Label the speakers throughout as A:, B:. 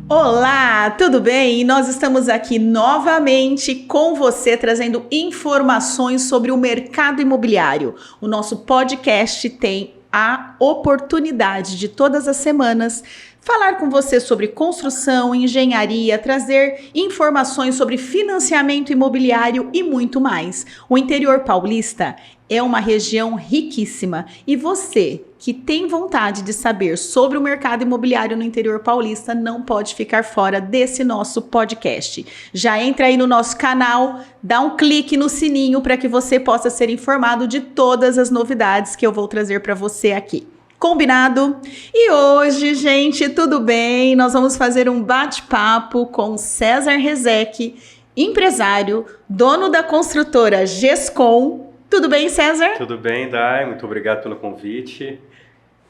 A: Olá, tudo bem? E nós estamos aqui novamente com você, trazendo informações sobre o mercado imobiliário. O nosso podcast tem a oportunidade de todas as semanas falar com você sobre construção, engenharia, trazer informações sobre financiamento imobiliário e muito mais. O interior paulista é uma região riquíssima e você que tem vontade de saber sobre o mercado imobiliário no interior paulista não pode ficar fora desse nosso podcast. Já entra aí no nosso canal, dá um clique no sininho para que você possa ser informado de todas as novidades que eu vou trazer para você aqui. Combinado? E hoje, gente, tudo bem? Nós vamos fazer um bate-papo com César Rezec, empresário, dono da construtora Gescom. Tudo bem, César?
B: Tudo bem, Dai. Muito obrigado pelo convite.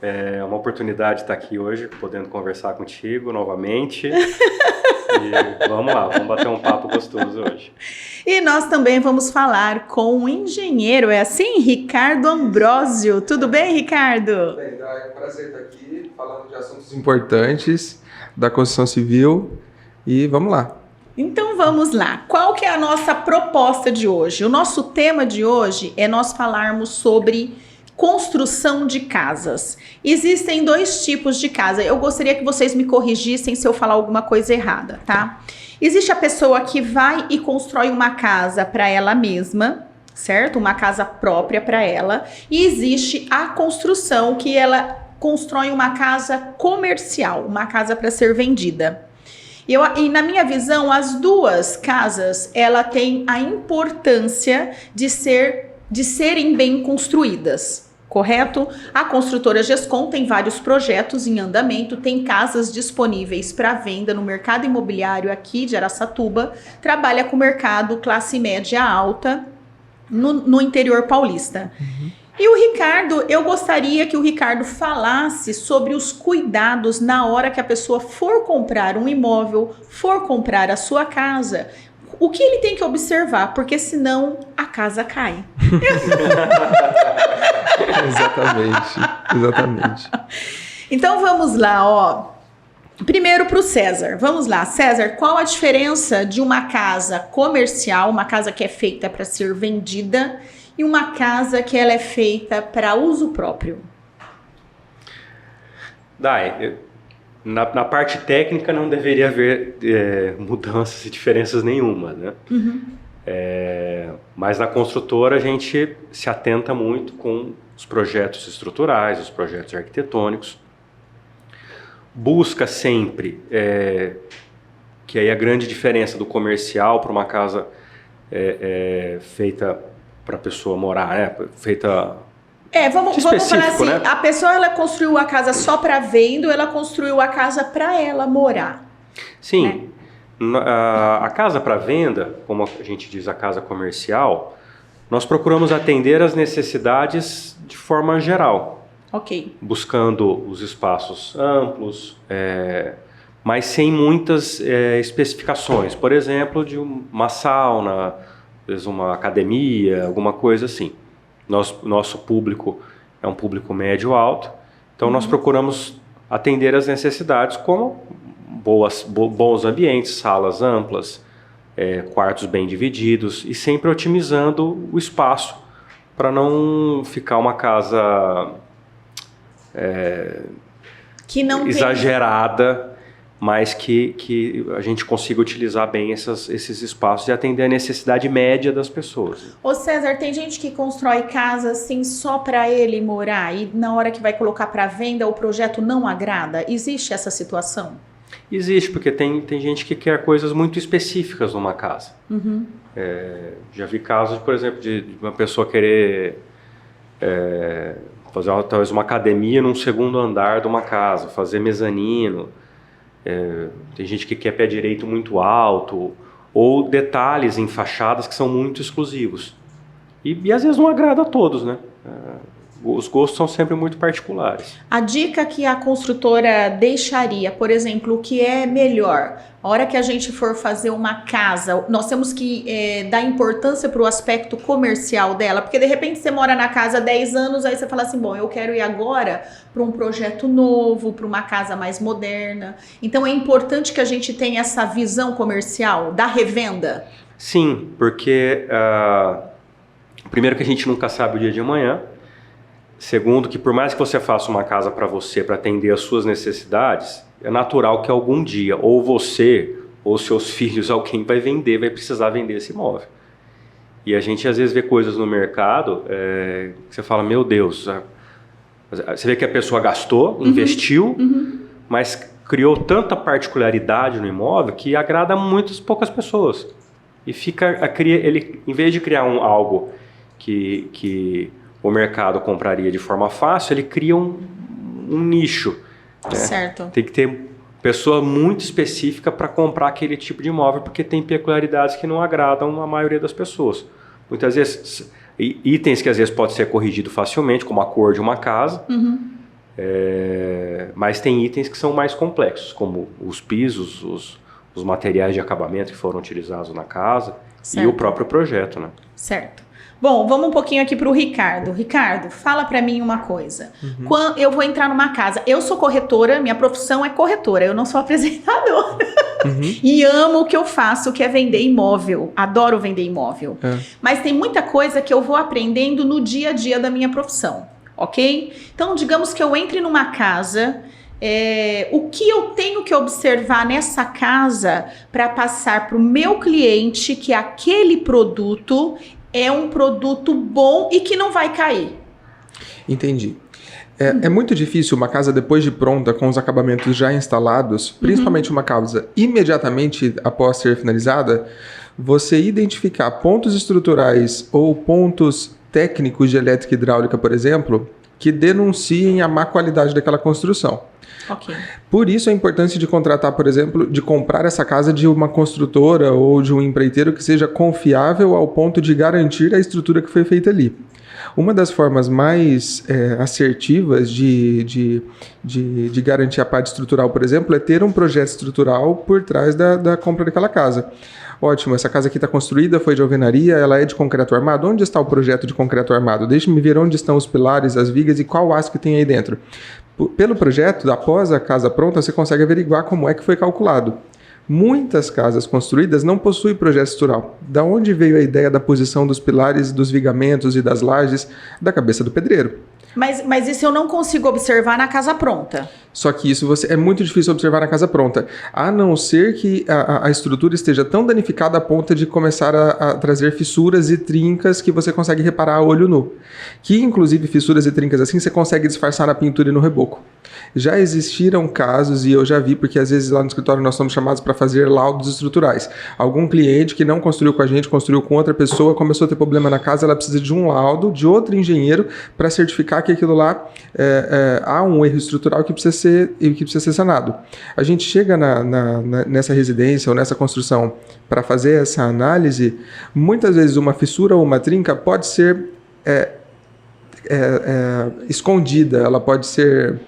B: É uma oportunidade estar aqui hoje, podendo conversar contigo novamente. E vamos lá, vamos bater um papo gostoso hoje.
A: E nós também vamos falar com um engenheiro, é assim? Ricardo Ambrosio. Tudo bem, Ricardo?
C: Tudo bem, Dai. É um prazer estar aqui falando de assuntos importantes da construção civil e vamos lá.
A: Então vamos lá. Qual que é a nossa proposta de hoje? O nosso tema de hoje é nós falarmos sobre construção de casas. Existem dois tipos de casa. Eu gostaria que vocês me corrigissem se eu falar alguma coisa errada, tá? Existe a pessoa que vai e constrói uma casa para ela mesma, certo? Uma casa própria para ela. E existe a construção que ela constrói uma casa comercial, uma casa para ser vendida. E na minha visão, as duas casas, ela tem a importância de serem bem construídas, correto? A construtora Gescom tem vários projetos em andamento, tem casas disponíveis para venda no mercado imobiliário aqui de Araçatuba, trabalha com o mercado classe média alta no interior paulista. E o Ricardo, eu gostaria que o Ricardo falasse sobre os cuidados na hora que a pessoa for comprar um imóvel, for comprar a sua casa. O que ele tem que observar? Porque senão a casa cai.
C: Exatamente.
A: Então vamos lá, ó. Primeiro para o César. Vamos lá, César, qual a diferença de uma casa comercial, uma casa que é feita para ser vendida, e uma casa que ela é feita para uso próprio?
B: Dai, na parte técnica não deveria haver mudanças e diferenças nenhuma, né? Mas na construtora a gente se atenta muito com os projetos estruturais, os projetos arquitetônicos. Busca sempre, que aí a grande diferença do comercial para uma casa feita para a pessoa morar, né? Feita
A: vamos falar assim,
B: né?
A: A pessoa ela construiu a casa só para venda ou ela construiu a casa para ela morar?
B: Sim, né? A casa para venda, como a gente diz, a casa comercial, nós procuramos atender as necessidades de forma geral.
A: Ok.
B: Buscando os espaços amplos, mas sem muitas especificações. Por exemplo, de uma sauna, uma academia, alguma coisa assim. Nosso público é um público médio-alto, então nós procuramos atender as necessidades como bons ambientes, salas amplas, quartos bem divididos e sempre otimizando o espaço para não ficar uma casa
A: que não
B: exagerada, mas que a gente consiga utilizar bem esses espaços e atender a necessidade média das pessoas.
A: Ô César, tem gente que constrói casa assim só para ele morar e na hora que vai colocar para venda o projeto não agrada? Existe essa situação?
B: Existe, porque tem gente que quer coisas muito específicas numa casa. Já vi casos, por exemplo, de uma pessoa querer fazer talvez uma academia num segundo andar de uma casa, fazer mezanino. Tem gente que quer pé direito muito alto, ou detalhes em fachadas que são muito exclusivos. E às vezes não agrada a todos, né? os gostos são sempre muito particulares.
A: A dica que a construtora deixaria, por exemplo, o que é melhor? A hora que a gente for fazer uma casa, nós temos que dar importância para o aspecto comercial dela, porque de repente você mora na casa há 10 anos, aí você fala assim, bom, eu quero ir agora para um projeto novo, para uma casa mais moderna. Então é importante que a gente tenha essa visão comercial da revenda?
B: Sim, porque primeiro que a gente nunca sabe o dia de amanhã. Segundo, que por mais que você faça uma casa para você, para atender às suas necessidades, é natural que algum dia, ou você, ou seus filhos, alguém vai vender, vai precisar vender esse imóvel. E a gente às vezes vê coisas no mercado que você fala, meu Deus, você vê que a pessoa gastou, investiu, mas criou tanta particularidade no imóvel que agrada a muitas poucas pessoas. E ele, em vez de criar algo que o mercado compraria de forma fácil, ele cria um nicho. Né?
A: Certo.
B: Tem que ter pessoa muito específica para comprar aquele tipo de imóvel, porque tem peculiaridades que não agradam a maioria das pessoas. Muitas vezes, itens que às vezes pode ser corrigido facilmente, como a cor de uma casa, mas tem itens que são mais complexos, como os pisos, os materiais de acabamento que foram utilizados na casa, certo, e o próprio projeto. Né?
A: Certo. Bom, vamos um pouquinho aqui para o Ricardo. Ricardo, fala para mim uma coisa. Quando eu vou entrar numa casa, eu sou corretora, minha profissão é corretora, eu não sou apresentadora. E amo o que eu faço, que é vender imóvel. Adoro vender imóvel. Mas tem muita coisa que eu vou aprendendo no dia a dia da minha profissão, ok? Então, digamos que eu entre numa casa... o que eu tenho que observar nessa casa para passar para o meu cliente que aquele produto é um produto bom e que não vai cair.
C: Entendi. É muito difícil uma casa depois de pronta, com os acabamentos já instalados, principalmente uma casa imediatamente após ser finalizada, você identificar pontos estruturais ou pontos técnicos de elétrica e hidráulica, por exemplo, que denunciem a má qualidade daquela construção.
A: Okay.
C: Por isso a importância de contratar, por exemplo, de comprar essa casa de uma construtora ou de um empreiteiro que seja confiável ao ponto de garantir a estrutura que foi feita ali. Uma das formas mais assertivas de garantir a parte estrutural, por exemplo, é ter um projeto estrutural por trás da compra daquela casa. Ótimo, essa casa aqui está construída, foi de alvenaria, ela é de concreto armado. Onde está o projeto de concreto armado? Deixe-me ver onde estão os pilares, as vigas e qual aço que tem aí dentro. Pelo projeto, após a casa pronta, você consegue averiguar como é que foi calculado. Muitas casas construídas não possuem projeto estrutural. Da onde veio a ideia da posição dos pilares, dos vigamentos e das lajes? Da cabeça do pedreiro.
A: Mas isso eu não consigo observar na casa pronta.
C: Só que isso é muito difícil observar na casa pronta, a não ser que a estrutura esteja tão danificada a ponto de começar a trazer fissuras e trincas que você consegue reparar a olho nu. Que, inclusive, fissuras e trincas assim, você consegue disfarçar na pintura e no reboco. Já existiram casos, e eu já vi, porque às vezes lá no escritório nós somos chamados para fazer laudos estruturais. Algum cliente que não construiu com a gente, construiu com outra pessoa, começou a ter problema na casa, ela precisa de um laudo de outro engenheiro para certificar que aquilo lá há um erro estrutural que precisa ser sanado. A gente chega nessa residência ou nessa construção para fazer essa análise, muitas vezes uma fissura ou uma trinca pode ser escondida, ela pode ser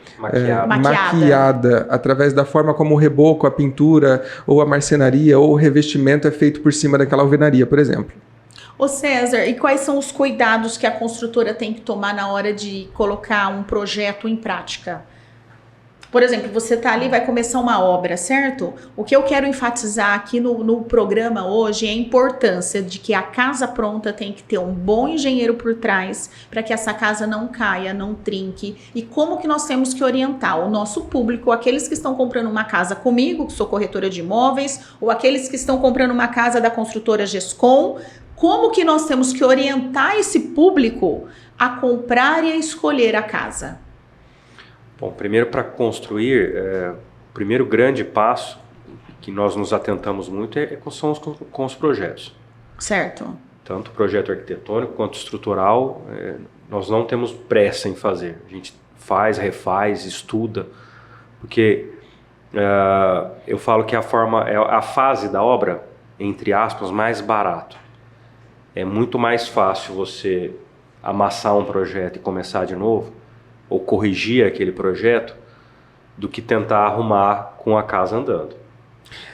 C: maquiada através da forma como o reboco, a pintura ou a marcenaria ou o revestimento é feito por cima daquela alvenaria, por exemplo.
A: Ô César, e quais são os cuidados que a construtora tem que tomar na hora de colocar um projeto em prática? Por exemplo, você está ali, vai começar uma obra, certo? O que eu quero enfatizar aqui no programa hoje é a importância de que a casa pronta tem que ter um bom engenheiro por trás para que essa casa não caia, não trinque. E como que nós temos que orientar o nosso público, aqueles que estão comprando uma casa comigo, que sou corretora de imóveis, ou aqueles que estão comprando uma casa da construtora Gescom, como que nós temos que orientar esse público a comprar e a escolher a casa?
B: Bom, primeiro para construir, o primeiro grande passo que nós nos atentamos muito são com os projetos.
A: Certo.
B: Tanto projeto arquitetônico quanto estrutural, nós não temos pressa em fazer. A gente faz, refaz, estuda, porque eu falo que a fase da obra, entre aspas, mais barato. É muito mais fácil você amassar um projeto e começar de novo, ou corrigir aquele projeto, do que tentar arrumar com a casa andando.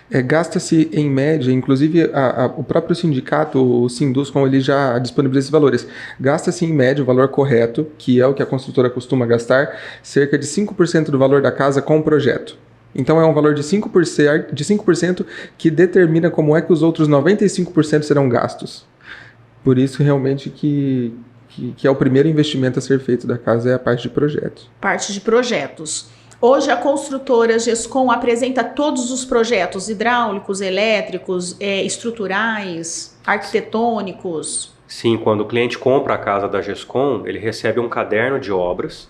C: Gasta-se em média, inclusive o próprio sindicato, o Sinduscom, ele já disponibiliza esses valores. Gasta-se em média o valor correto, que é o que a construtora costuma gastar, cerca de 5% do valor da casa com o projeto. Então é um valor de 5% que determina como é que os outros 95% serão gastos. Por isso realmente que é o primeiro investimento a ser feito da casa, é a parte de projetos.
A: Parte de projetos. Hoje a construtora Gescom apresenta todos os projetos hidráulicos, elétricos, estruturais, arquitetônicos.
B: Sim, quando o cliente compra a casa da Gescom, ele recebe um caderno de obras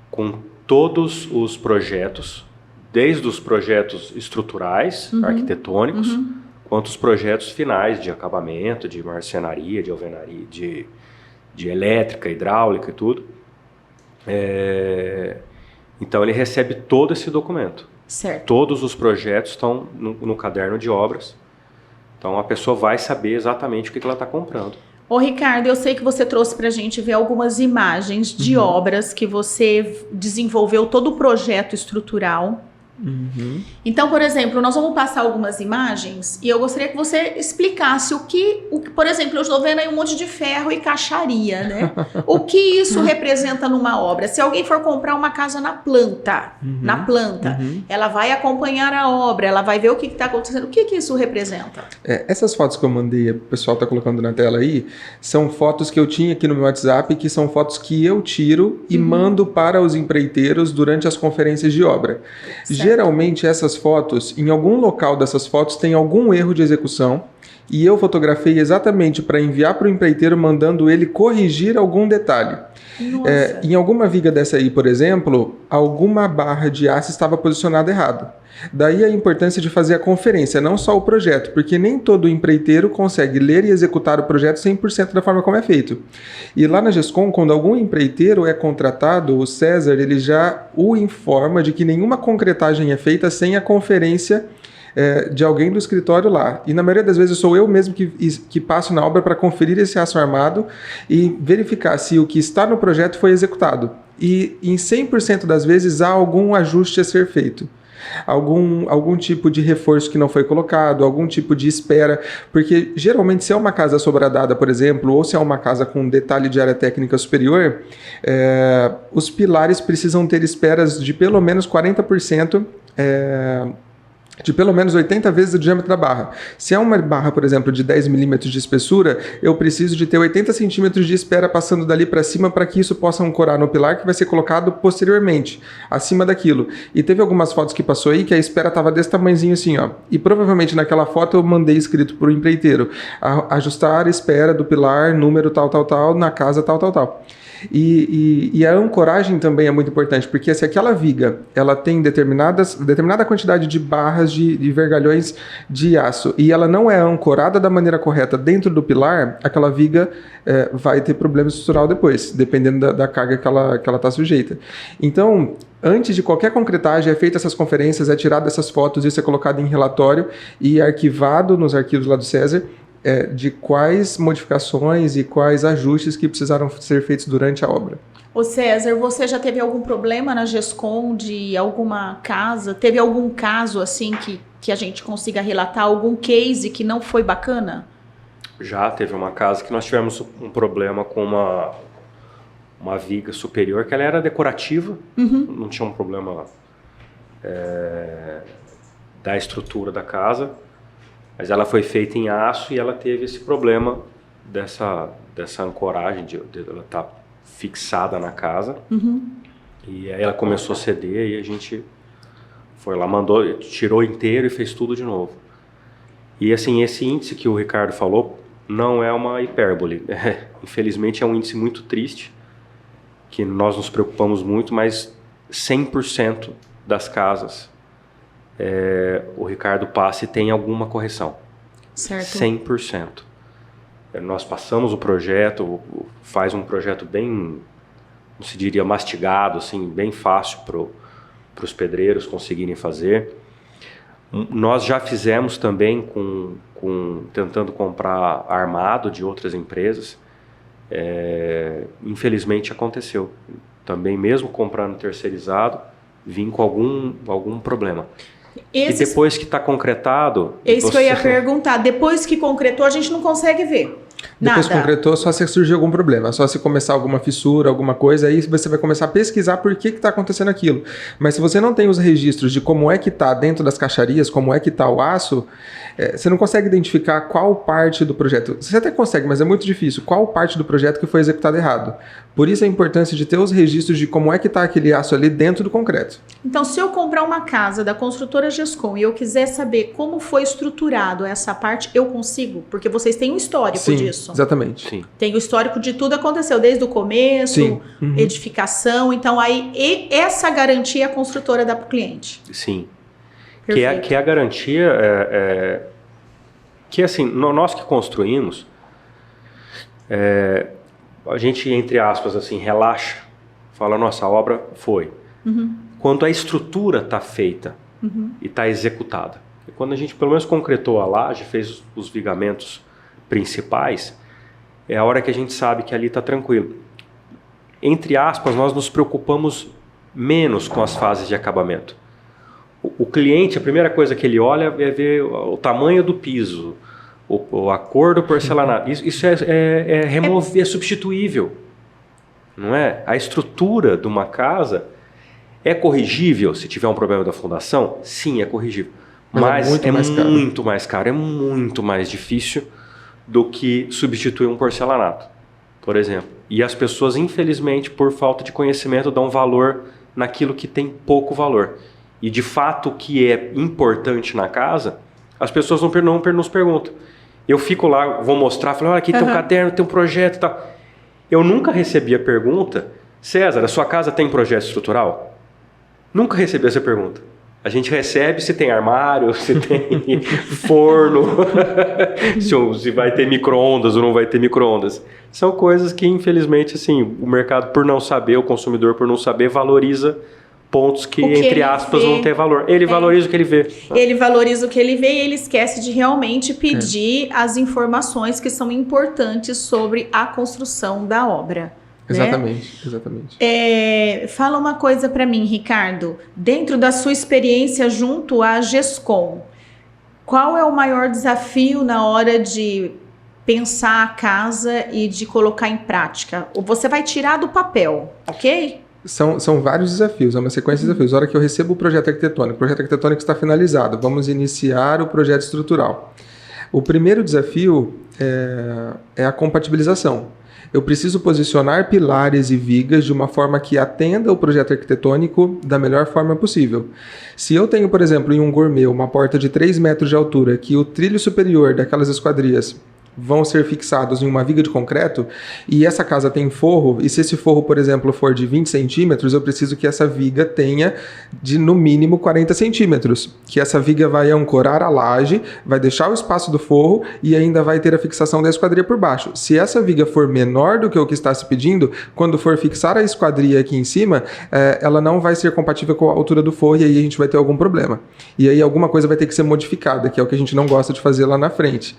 B: com todos os projetos, desde os projetos estruturais, arquitetônicos, quanto os projetos finais de acabamento, de marcenaria, de alvenaria, de elétrica, hidráulica e tudo. Então ele recebe todo esse documento.
A: Certo.
B: Todos os projetos estão no caderno de obras. Então a pessoa vai saber exatamente o que ela está comprando.
A: Ô Ricardo, eu sei que você trouxe pra gente ver algumas imagens de obras que você desenvolveu todo o projeto estrutural. Então, por exemplo, nós vamos passar algumas imagens e eu gostaria que você explicasse o que, por exemplo, eu estou vendo aí um monte de ferro e caixaria, né? O que isso representa numa obra? Se alguém for comprar uma casa na planta, ela vai acompanhar a obra, ela vai ver o que está acontecendo. O que isso representa?
C: Essas fotos que eu mandei, o pessoal está colocando na tela aí, são fotos que eu tinha aqui no meu WhatsApp, que são fotos que eu tiro e mando para os empreiteiros durante as conferências de obra.
A: Certo.
C: Geralmente essas fotos, em algum local dessas fotos tem algum erro de execução e eu fotografei exatamente para enviar para o empreiteiro mandando ele corrigir algum detalhe. Em alguma viga dessa aí, por exemplo, alguma barra de aço estava posicionada errado. Daí a importância de fazer a conferência, não só o projeto, porque nem todo empreiteiro consegue ler e executar o projeto 100% da forma como é feito. E lá na Gescom, quando algum empreiteiro é contratado, o César ele já o informa de que nenhuma concretagem é feita sem a conferência de alguém do escritório lá. E na maioria das vezes sou eu mesmo que passo na obra para conferir esse aço armado e verificar se o que está no projeto foi executado. E em 100% das vezes há algum ajuste a ser feito. Algum tipo de reforço que não foi colocado, algum tipo de espera, porque geralmente se é uma casa sobradada, por exemplo, ou se é uma casa com detalhe de área técnica superior, os pilares precisam ter esperas de pelo menos 40%, de pelo menos 80 vezes o diâmetro da barra. Se é uma barra, por exemplo, de 10 milímetros de espessura, eu preciso de ter 80 centímetros de espera passando dali para cima para que isso possa ancorar no pilar que vai ser colocado posteriormente, acima daquilo. E teve algumas fotos que passou aí que a espera estava desse tamanhozinho assim, ó. E provavelmente naquela foto eu mandei escrito para o empreiteiro, ajustar a espera do pilar, número tal, na casa tal. E a ancoragem também é muito importante, porque se aquela viga ela tem determinada quantidade de barras de vergalhões de aço e ela não é ancorada da maneira correta dentro do pilar, aquela viga vai ter problema estrutural depois, dependendo da carga que ela está sujeita. Então, antes de qualquer concretagem, é feita essas conferências, é tirado essas fotos, isso é colocado em relatório e arquivado nos arquivos lá do César, de quais modificações e quais ajustes que precisaram ser feitos durante a obra.
A: Ô César, você já teve algum problema na Gescom de alguma casa? Teve algum caso assim que a gente consiga relatar? Algum case que não foi bacana?
B: Já teve uma casa que nós tivemos um problema com uma viga superior, que ela era decorativa, não tinha um problema da estrutura da casa, mas ela foi feita em aço e ela teve esse problema dessa ancoragem, de ela estar fixada na casa. E aí ela começou a ceder e a gente foi lá, tirou inteiro e fez tudo de novo. E assim, esse índice que o Ricardo falou não é uma hipérbole. Infelizmente é um índice muito triste, que nós nos preocupamos muito, mas 100% das casas o Ricardo passa e tem alguma correção.
A: Certo.
B: 100%. Nós passamos o projeto, faz um projeto bem, não se diria mastigado, assim, bem fácil para os pedreiros conseguirem fazer. Nós já fizemos também tentando comprar armado de outras empresas, Infelizmente aconteceu. Também mesmo comprando terceirizado, vim com algum problema. E depois que está concretado...
A: É isso que eu ia perguntar. Depois que concretou, a gente não consegue ver.
C: Depois que concretou, só se surgir algum problema, só se começar alguma fissura, alguma coisa, aí você vai começar a pesquisar por que está acontecendo aquilo. Mas se você não tem os registros de como é que está dentro das caixarias, como é que está o aço, você não consegue identificar qual parte do projeto. Você até consegue, mas é muito difícil. Qual parte do projeto que foi executada errado. Por isso a importância de ter os registros de como é que está aquele aço ali dentro do concreto.
A: Então, se eu comprar uma casa da construtora Gescom e eu quiser saber como foi estruturado essa parte, eu consigo? Porque vocês têm um histórico disso.
C: Exatamente.
B: Sim.
A: Tem o histórico de tudo aconteceu, desde o começo, edificação. Então, aí essa garantia a construtora dá para o cliente.
B: Sim. Que é a garantia, que assim, nós que construímos, a gente, entre aspas, assim, relaxa, fala, nossa, a obra foi. Quando a estrutura está feita e está executada. E quando a gente, pelo menos, concretou a laje, fez os vigamentos principais, é a hora que a gente sabe que ali está tranquilo. Entre aspas, nós nos preocupamos menos com as fases de acabamento. O cliente, a primeira coisa que ele olha é ver o tamanho do piso, a cor do porcelanato. Isso é substituível, não é? A estrutura de uma casa é corrigível se tiver um problema da fundação? Sim, é corrigível. Mas é muito mais caro, é muito mais difícil do que substituir um porcelanato, por exemplo. E as pessoas, infelizmente, por falta de conhecimento, dão valor naquilo que tem pouco valor. E, de fato, o que é importante na casa, as pessoas não nos perguntam. Eu fico lá, vou mostrar, falo, olha, aqui tem um caderno, tem um projeto e tal. Eu nunca recebi a pergunta, César, a sua casa tem projeto estrutural? Nunca recebi essa pergunta. A gente recebe se tem armário, se tem forno, se vai ter micro-ondas ou não vai ter micro-ondas. São coisas que, infelizmente, assim, o mercado, por não saber, o consumidor, por não saber, valoriza pontos que entre aspas, vão ter valor. Ele valoriza o que ele vê.
A: Ele valoriza o que ele vê e ele esquece de realmente pedir as informações que são importantes sobre a construção da obra.
C: Exatamente, né? Exatamente.
A: Fala uma coisa para mim, Ricardo. Dentro da sua experiência junto à Gescom, qual é o maior desafio na hora de pensar a casa e de colocar em prática? Você vai tirar do papel, ok?
C: São vários desafios, é uma sequência de desafios. Na hora que eu recebo o projeto arquitetônico está finalizado, vamos iniciar o projeto estrutural. O primeiro desafio é a compatibilização. Eu preciso posicionar pilares e vigas de uma forma que atenda o projeto arquitetônico da melhor forma possível. Se eu tenho, por exemplo, em um gourmet, uma porta de 3 metros de altura, que o trilho superior daquelas esquadrias vão ser fixados em uma viga de concreto, e essa casa tem forro, e se esse forro, por exemplo, for de 20 centímetros, eu preciso que essa viga tenha de, no mínimo, 40 centímetros. Que essa viga vai ancorar a laje, vai deixar o espaço do forro e ainda vai ter a fixação da esquadria por baixo. Se essa viga for menor do que o que está se pedindo, quando for fixar a esquadria aqui em cima, ela não vai ser compatível com a altura do forro e aí a gente vai ter algum problema. E aí alguma coisa vai ter que ser modificada, que é o que a gente não gosta de fazer lá na frente.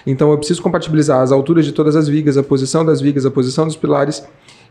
C: Então eu preciso compatibilizar as alturas de todas as vigas, a posição das vigas, a posição dos pilares,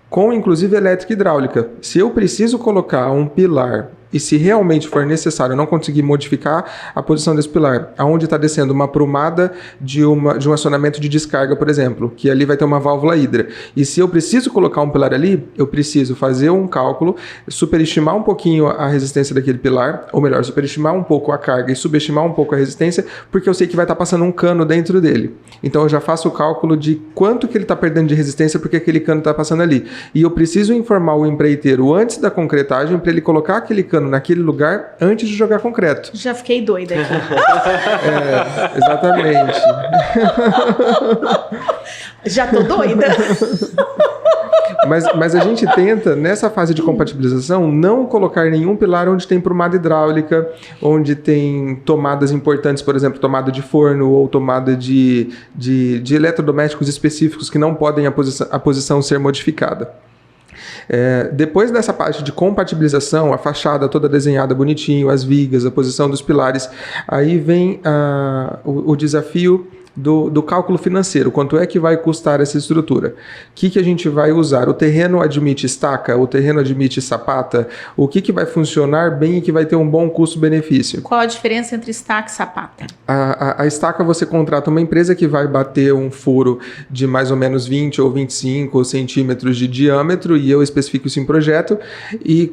C: com inclusive elétrica e hidráulica. Se eu preciso colocar um pilar e se realmente for necessário não conseguir modificar a posição desse pilar, aonde está descendo uma prumada de um acionamento de descarga, por exemplo, que ali vai ter uma válvula hidra. E se eu preciso colocar um pilar ali, eu preciso fazer um cálculo, superestimar um pouquinho a resistência daquele pilar, ou melhor, superestimar um pouco a carga e subestimar um pouco a resistência, porque eu sei que vai estar passando um cano dentro dele. Então eu já faço o cálculo de quanto que ele está perdendo de resistência porque aquele cano está passando ali. E eu preciso informar o empreiteiro antes da concretagem para ele colocar aquele cano naquele lugar antes de jogar concreto.
A: Já fiquei doida aqui.
C: Exatamente.
A: Já tô doida.
C: Mas a gente tenta, nessa fase de compatibilização, não colocar nenhum pilar onde tem prumada hidráulica, onde tem tomadas importantes, por exemplo, tomada de forno ou tomada de eletrodomésticos específicos que não podem a posição ser modificada. Depois dessa parte de compatibilização, a fachada toda desenhada bonitinho, as vigas, a posição dos pilares, aí vem o desafio do cálculo financeiro, quanto é que vai custar essa estrutura. O que a gente vai usar? O terreno admite estaca? O terreno admite sapata? O que vai funcionar bem e que vai ter um bom custo-benefício?
A: Qual a diferença entre estaca e sapata?
C: A estaca você contrata uma empresa que vai bater um furo de mais ou menos 20 ou 25 centímetros de diâmetro, e eu especifico isso em projeto, e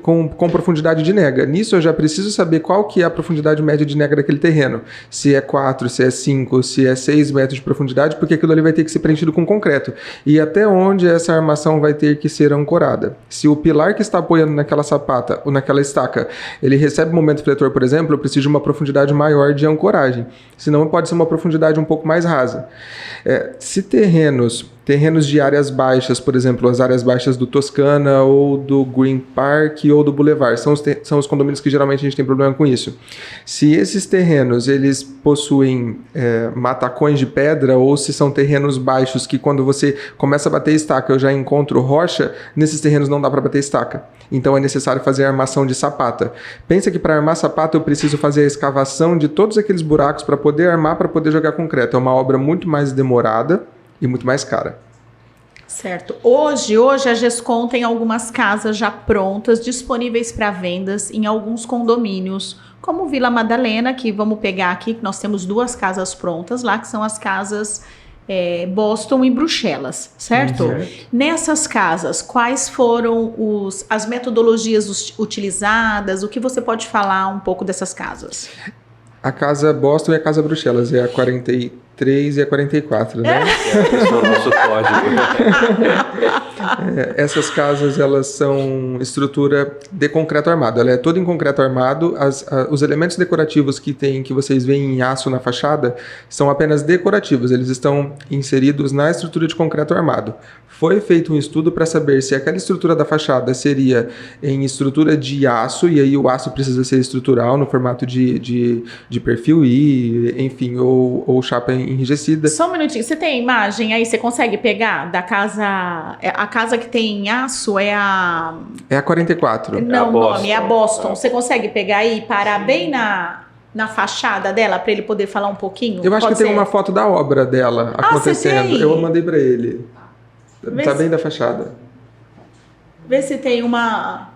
C: com profundidade de nega. Nisso eu já preciso saber qual que é a profundidade média de nega daquele terreno. Se é 4, se é 5, se é 6 metros de profundidade, porque aquilo ali vai ter que ser preenchido com concreto. E até onde essa armação vai ter que ser ancorada. Se o pilar que está apoiando naquela sapata ou naquela estaca, ele recebe momento fletor, por exemplo, eu preciso de uma profundidade maior de ancoragem. Senão pode ser uma profundidade um pouco mais rasa. Se terrenos de áreas baixas, por exemplo, as áreas baixas do Toscana ou do Green Park ou do Boulevard, são os condomínios que geralmente a gente tem problema com isso. Se esses terrenos eles possuem matacões de pedra, ou se são terrenos baixos que quando você começa a bater estaca eu já encontro rocha, nesses terrenos não dá para bater estaca. Então é necessário fazer a armação de sapata. Pensa que para armar sapata eu preciso fazer a escavação de todos aqueles buracos para poder armar, para poder jogar concreto. É uma obra muito mais demorada e muito mais cara.
A: Certo. Hoje a Gescom tem algumas casas já prontas, disponíveis para vendas em alguns condomínios, como Vila Madalena, que vamos pegar aqui, que nós temos 2 casas prontas lá, que são as casas Boston e Bruxelas, certo? Nessas casas, quais foram as metodologias utilizadas? O que você pode falar um pouco dessas casas?
C: A casa Boston e a casa Bruxelas, é a 43 e a 44, né?
B: Esse é o nosso código.
C: Essas casas, elas são estrutura de concreto armado. Ela é toda em concreto armado. Os elementos decorativos que vocês veem em aço na fachada são apenas decorativos. Eles estão inseridos na estrutura de concreto armado. Foi feito um estudo para saber se aquela estrutura da fachada seria em estrutura de aço, e aí o aço precisa ser estrutural no formato de perfil I, enfim, ou chapa enrijecida.
A: Só um minutinho, você tem a imagem aí, você consegue pegar da casa, a casa que tem aço é a...
C: É a 44.
A: Não, o nome é a Boston. Você consegue pegar aí e parar bem na fachada dela, para ele poder falar um pouquinho?
C: Eu acho que tem uma foto da obra dela acontecendo.
A: Você tem?
C: Eu mandei para ele. Tá bem da fachada.
A: Vê se tem uma...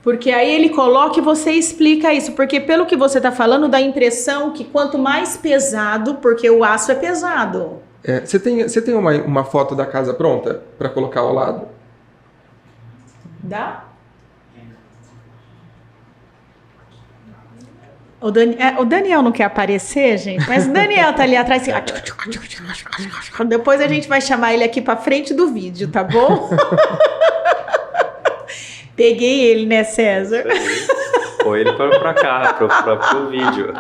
A: Porque aí ele coloca e você explica isso. Porque pelo que você está falando, dá a impressão que quanto mais pesado, porque o aço é pesado.
C: Você tem uma foto da casa pronta para colocar ao lado?
A: Dá? O Daniel não quer aparecer, gente, mas o Daniel tá ali atrás. Assim, depois a gente vai chamar ele aqui pra frente do vídeo, tá bom? Peguei ele, né, César?
B: Põe ele pra cá, pro vídeo.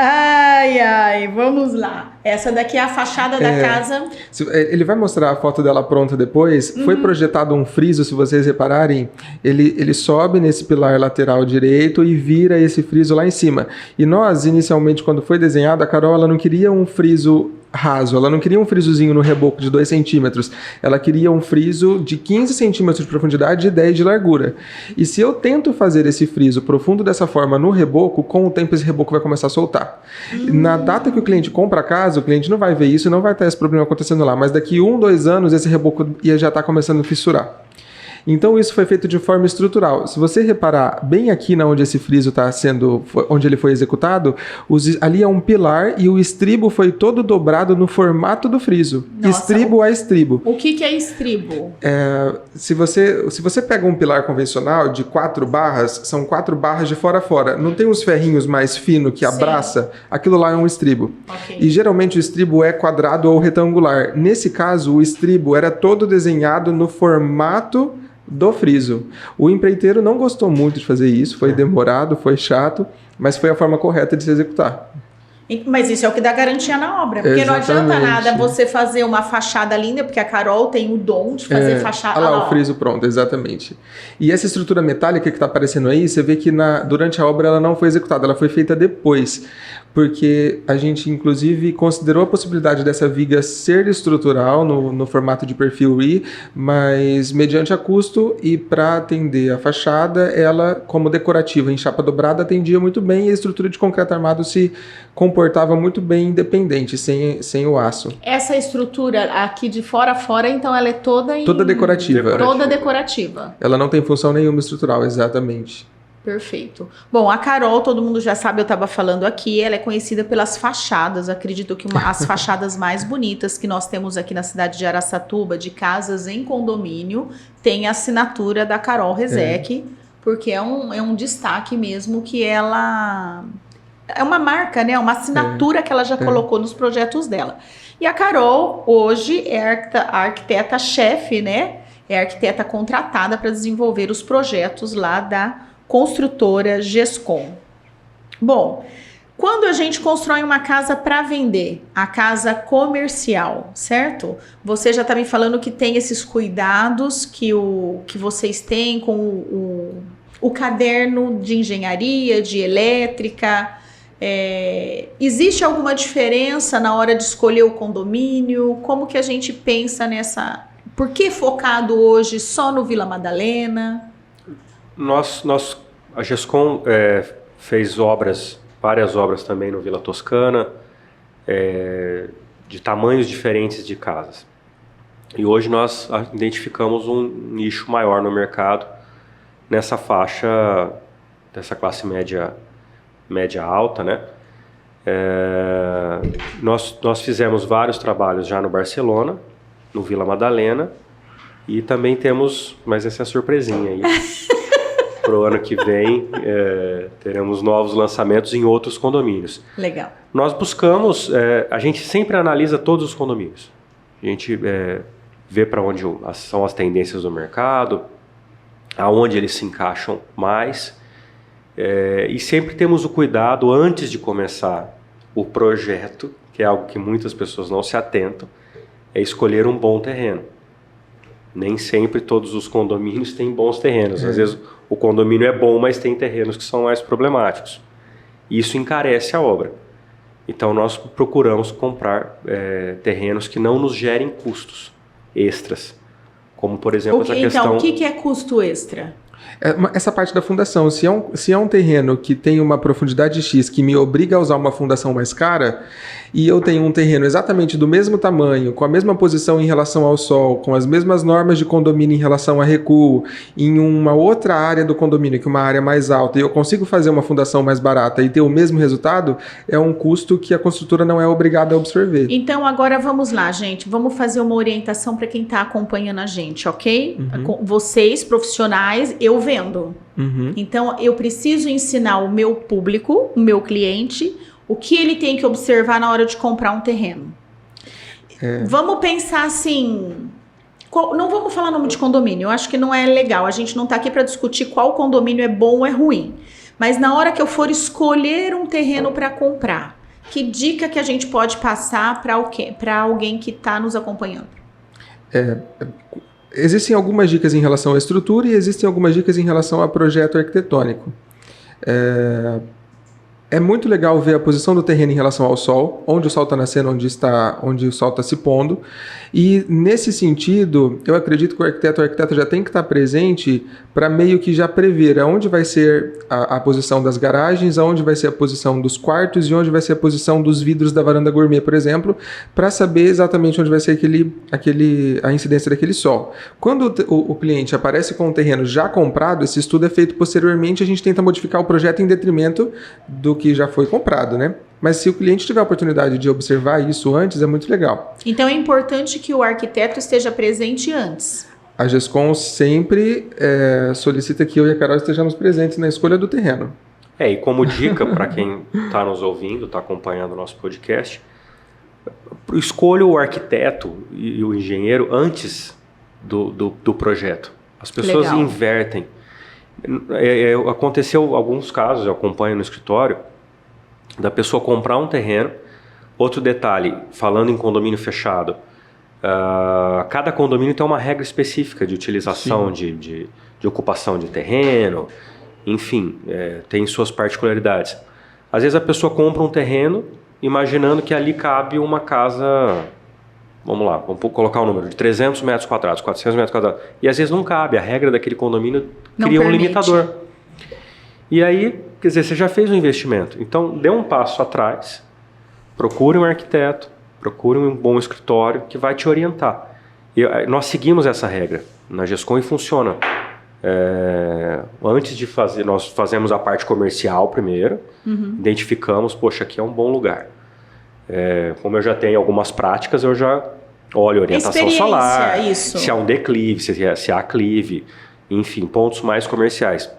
A: Ai, vamos lá. Essa daqui é a fachada da casa.
C: Ele vai mostrar a foto dela pronta depois. Foi projetado um friso, se vocês repararem. Ele sobe nesse pilar lateral direito e vira esse friso lá em cima. E nós, inicialmente, quando foi desenhado, a Carol ela não queria um friso raso, ela não queria um frisozinho no reboco de 2 centímetros, ela queria um friso de 15 centímetros de profundidade e 10 de largura. E se eu tento fazer esse friso profundo dessa forma no reboco, com o tempo esse reboco vai começar a soltar. Na data que o cliente compra a casa, o cliente não vai ver isso, não vai ter esse problema acontecendo lá, mas daqui 1, 2 anos esse reboco ia já estar começando a fissurar. Então isso foi feito de forma estrutural. Se você reparar bem aqui onde esse friso está sendo, onde ele foi executado, ali é um pilar e o estribo foi todo dobrado no formato do friso. Nossa, estribo a estribo.
A: O que é estribo?
C: Se você pega um pilar convencional de 4 barras, são 4 barras de fora a fora. Não tem uns ferrinhos mais finos que abraça? Aquilo lá é um estribo.
A: Okay.
C: E geralmente o estribo é quadrado ou retangular. Nesse caso, o estribo era todo desenhado no formato do friso. O empreiteiro não gostou muito de fazer isso, foi demorado, foi chato, mas foi a forma correta de se executar.
A: Mas isso é o que dá garantia na obra. Porque não adianta
C: Exatamente.
A: nada você fazer uma fachada linda, porque a Carol tem o dom de fazer fachada.
C: Olha lá, o friso pronto, exatamente. E essa estrutura metálica que está aparecendo aí, você vê que durante a obra ela não foi executada, ela foi feita depois. Porque a gente, inclusive, considerou a possibilidade dessa viga ser estrutural no formato de perfil RE, mas mediante a custo e para atender a fachada, ela, como decorativa em chapa dobrada, atendia muito bem e a estrutura de concreto armado se comportava muito bem independente, sem o aço.
A: Essa estrutura aqui de fora a fora, então ela é toda
C: decorativa.
A: Toda decorativa.
C: Ela não tem função nenhuma estrutural, exatamente.
A: Perfeito. Bom, a Carol, todo mundo já sabe, eu estava falando aqui, ela é conhecida pelas fachadas. Acredito que as fachadas mais bonitas que nós temos aqui na cidade de Araçatuba, de casas em condomínio, tem a assinatura da Carol Rezec, porque é um destaque mesmo que ela... É uma marca, né? Uma assinatura que ela já colocou nos projetos dela. E a Carol, hoje, é a arquiteta-chefe, né? É a arquiteta contratada para desenvolver os projetos lá da construtora Gescom. Bom, quando a gente constrói uma casa para vender, a casa comercial, certo? Você já está me falando que tem esses cuidados que vocês têm com o caderno de engenharia, de elétrica. Existe alguma diferença na hora de escolher o condomínio? Como que a gente pensa nessa... Por que focado hoje só no Vila Madalena?
B: A Gescom fez várias obras também no Vila Toscana, de tamanhos diferentes de casas. E hoje nós identificamos um nicho maior no mercado, nessa faixa dessa classe média alta, né? Nós fizemos vários trabalhos já no Barcelona, no Vila Madalena, e também temos, mas essa é a surpresinha aí. Para o ano que vem, teremos novos lançamentos em outros condomínios.
A: Legal.
B: Nós buscamos, a gente sempre analisa todos os condomínios. A gente vê para onde são as tendências do mercado, aonde eles se encaixam mais. E sempre temos o cuidado, antes de começar o projeto, que é algo que muitas pessoas não se atentam, é escolher um bom terreno. Nem sempre todos os condomínios têm bons terrenos. Às vezes o condomínio é bom, mas tem terrenos que são mais problemáticos. Isso encarece a obra. Então nós procuramos comprar terrenos que não nos gerem custos extras. Como, por exemplo, essa questão...
A: Então, o que é custo extra?
C: Essa parte da fundação, se é um terreno que tem uma profundidade X que me obriga a usar uma fundação mais cara, e eu tenho um terreno exatamente do mesmo tamanho, com a mesma posição em relação ao sol, com as mesmas normas de condomínio em relação a recuo, em uma outra área do condomínio, que é uma área mais alta, e eu consigo fazer uma fundação mais barata e ter o mesmo resultado, é um custo que a construtora não é obrigada a absorver.
A: Então agora vamos lá, gente, vamos fazer uma orientação para quem está acompanhando a gente, ok? Vocês, profissionais, eu vendo. Então eu preciso ensinar o meu público, o meu cliente, o que ele tem que observar na hora de comprar um terreno. Vamos pensar assim... Não vamos falar nome de condomínio, eu acho que não é legal. A gente não está aqui para discutir qual condomínio é bom ou é ruim. Mas na hora que eu for escolher um terreno para comprar, que dica que a gente pode passar para alguém que está nos acompanhando?
C: Existem algumas dicas em relação à estrutura e existem algumas dicas em relação a projeto arquitetônico. É muito legal ver a posição do terreno em relação ao sol, onde o sol está nascendo, onde o sol está se pondo. E nesse sentido, eu acredito que o arquiteto já tem que estar presente para meio que já prever aonde vai ser a posição das garagens, aonde vai ser a posição dos quartos e onde vai ser a posição dos vidros da varanda gourmet, por exemplo, para saber exatamente onde vai ser a incidência daquele sol. Quando o cliente aparece com um terreno já comprado, esse estudo é feito posteriormente, a gente tenta modificar o projeto em detrimento do que já foi comprado, né? Mas se o cliente tiver a oportunidade de observar isso antes, é muito legal.
A: Então é importante que o arquiteto esteja presente antes.
C: A Gescom sempre solicita que eu e a Carol estejamos presentes na escolha do terreno.
B: E como dica para quem está nos ouvindo, está acompanhando o nosso podcast, escolha o arquiteto e o engenheiro antes do projeto. As pessoas
A: Legal.
B: invertem. Aconteceu alguns casos, eu acompanho no escritório, da pessoa comprar um terreno. Outro detalhe, falando em condomínio fechado, cada condomínio tem uma regra específica de utilização de ocupação de terreno, enfim, tem suas particularidades. Às vezes a pessoa compra um terreno imaginando que ali cabe uma casa, vamos lá, vamos colocar um número de 300 metros quadrados, 400 metros quadrados, e às vezes não cabe, a regra daquele condomínio cria um limitador. E aí, quer dizer, você já fez um investimento, então dê um passo atrás, procure um arquiteto, procure um bom escritório que vai te orientar. E nós seguimos essa regra na GESCOM e funciona. Antes de fazer, nós fazemos a parte comercial primeiro, identificamos, poxa, aqui é um bom lugar. Como eu já tenho algumas práticas, eu já olho orientação solar, se há um declive, se há aclive, enfim, pontos mais comerciais.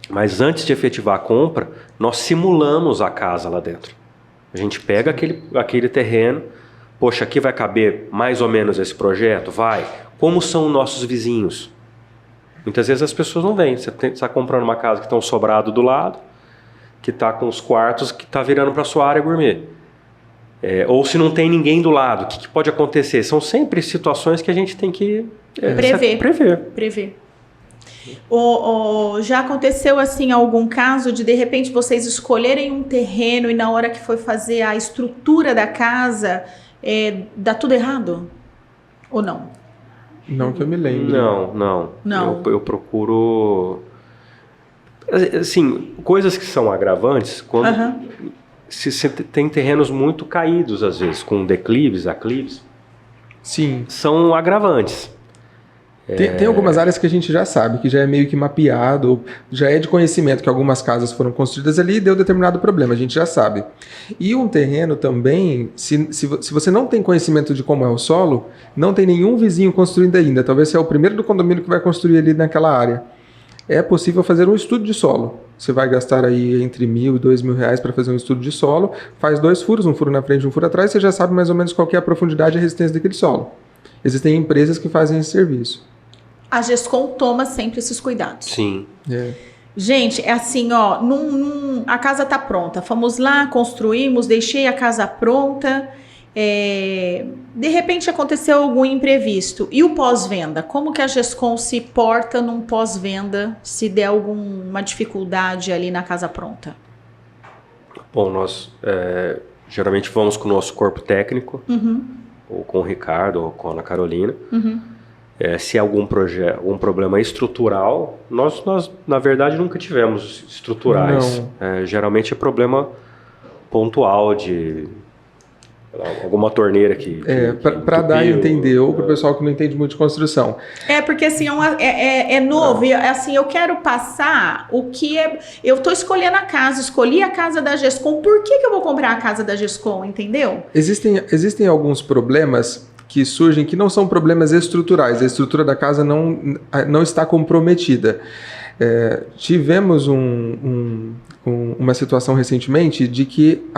B: Mas antes de efetivar a compra, nós simulamos a casa lá dentro. A gente pega aquele terreno, poxa, aqui vai caber mais ou menos esse projeto? Vai. Como são os nossos vizinhos? Muitas vezes as pessoas não vêm. Você está comprando uma casa que está um sobrado do lado, que está com os quartos, que está virando para a sua área gourmet. Ou se não tem ninguém do lado, o que pode acontecer? São sempre situações que a gente tem que
A: prever. Já aconteceu assim algum caso de repente vocês escolherem um terreno e na hora que foi fazer a estrutura da casa dá tudo errado? Ou não?
C: Não que eu me lembre.
B: Não. Eu procuro, assim, coisas que são agravantes quando se tem terrenos muito caídos às vezes, com declives, aclives.
C: Sim.
B: São agravantes.
C: Tem algumas áreas que a gente já sabe, que já é meio que mapeado, já é de conhecimento que algumas casas foram construídas ali e deu determinado problema, a gente já sabe. E um terreno também, se você não tem conhecimento de como é o solo, não tem nenhum vizinho construindo ainda, talvez você é o primeiro do condomínio que vai construir ali naquela área. É possível fazer um estudo de solo. Você vai gastar aí entre R$1.000 e R$2.000 para fazer um estudo de solo, faz 2 furos, um furo na frente e um furo atrás, você já sabe mais ou menos qual que é a profundidade e a resistência daquele solo. Existem empresas que fazem esse serviço.
A: A GESCOM toma sempre esses cuidados.
B: Sim.
A: Gente, é assim, ó, a casa tá pronta. Fomos lá, construímos, deixei a casa pronta. De repente aconteceu algum imprevisto. E o pós-venda? Como que a GESCOM se porta num pós-venda se der alguma dificuldade ali na casa pronta?
B: Bom, nós geralmente vamos com o nosso corpo técnico, ou com o Ricardo, ou com a Ana Carolina. Se há algum problema estrutural, nós na verdade nunca tivemos estruturais. Geralmente é problema pontual de alguma torneira que
C: para dar a entender, ou para o pessoal que não entende muito de construção.
A: Porque assim, é novo, e assim, eu quero passar o que é... Eu estou escolhendo a casa, escolhi a casa da GESCOM, por que eu vou comprar a casa da GESCOM, entendeu?
C: Existem alguns problemas que surgem que não são problemas estruturais, a estrutura da casa não está comprometida. Tivemos uma situação recentemente de que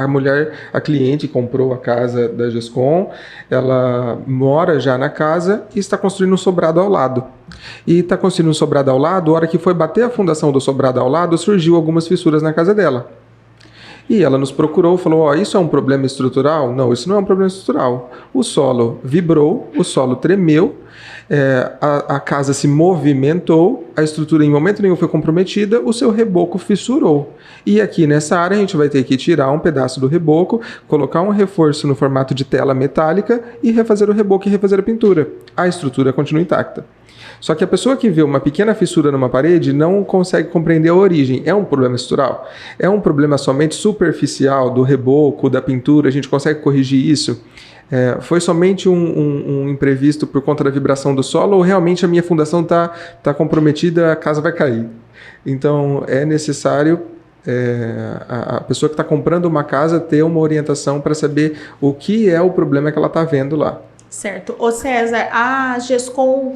C: a cliente comprou a casa da GESCOM, ela mora já na casa e está construindo um sobrado ao lado. E está construindo um sobrado ao lado, a hora que foi bater a fundação do sobrado ao lado, surgiu algumas fissuras na casa dela. E ela nos procurou e falou, isso é um problema estrutural? Não, isso não é um problema estrutural. O solo vibrou, o solo tremeu, a casa se movimentou, a estrutura em momento nenhum foi comprometida, o seu reboco fissurou. E aqui nessa área a gente vai ter que tirar um pedaço do reboco, colocar um reforço no formato de tela metálica e refazer o reboco e refazer a pintura. A estrutura continua intacta. Só que a pessoa que vê uma pequena fissura numa parede não consegue compreender a origem. É um problema estrutural? É um problema somente superficial do reboco, da pintura? A gente consegue corrigir isso? Foi somente um imprevisto por conta da vibração do solo ou realmente a minha fundação está comprometida, a casa vai cair? Então é necessário a pessoa que está comprando uma casa ter uma orientação para saber o que é o problema que ela está vendo lá.
A: Certo. Ô César, a GESCOM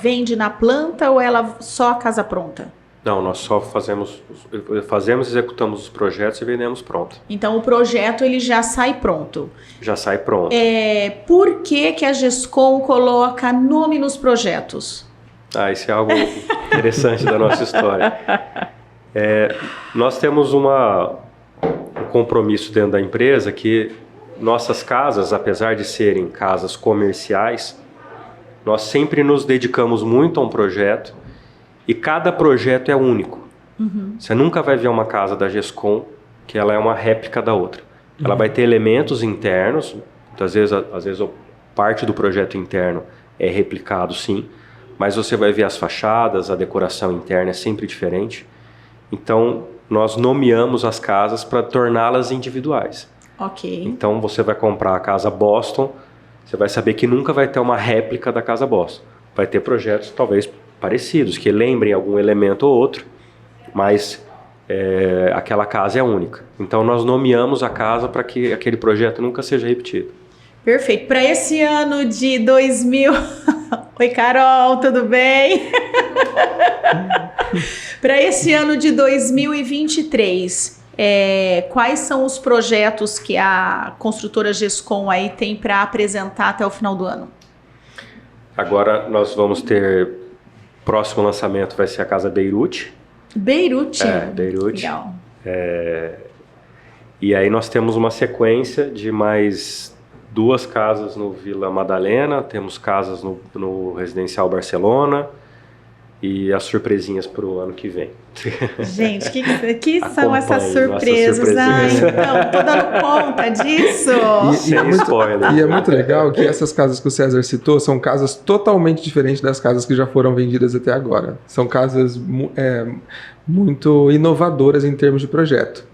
A: vende na planta ou ela só a casa pronta?
B: Não, nós só executamos os projetos e vendemos pronto.
A: Então o projeto ele já sai pronto.
B: Já sai pronto.
A: Por que a GESCOM coloca nome nos projetos?
B: Isso é algo interessante da nossa história. Nós temos um compromisso dentro da empresa que nossas casas, apesar de serem casas comerciais, nós sempre nos dedicamos muito a um projeto e cada projeto é único. Você nunca vai ver uma casa da GESCOM que ela é uma réplica da outra. Ela vai ter elementos internos, muitas vezes, às vezes parte do projeto interno é replicado, sim, mas você vai ver as fachadas, a decoração interna é sempre diferente. Então, nós nomeamos as casas para torná-las individuais.
A: Ok.
B: Então, você vai comprar a casa Boston, você vai saber que nunca vai ter uma réplica da casa Boston. Vai ter projetos talvez parecidos, que lembrem algum elemento ou outro, mas aquela casa é única. Então, nós nomeamos a casa para que aquele projeto nunca seja repetido.
A: Perfeito. Para esse ano de 2000... Oi, Carol, tudo bem? Para esse ano de 2023, quais são os projetos que a construtora GESCOM aí tem para apresentar até o final do ano?
B: Agora nós vamos ter... Próximo lançamento vai ser a Casa Beirute.
A: Beirute?
B: Beirute.
A: Legal.
B: E aí nós temos uma sequência de mais 2 casas no Vila Madalena, temos casas no Residencial Barcelona e as surpresinhas para o ano que vem.
A: Gente, que são essas surpresas? Então, tô dando conta disso.
B: Sem spoiler.
C: E é muito legal que essas casas que o César citou são casas totalmente diferentes das casas que já foram vendidas até agora. São casas muito inovadoras em termos de projeto.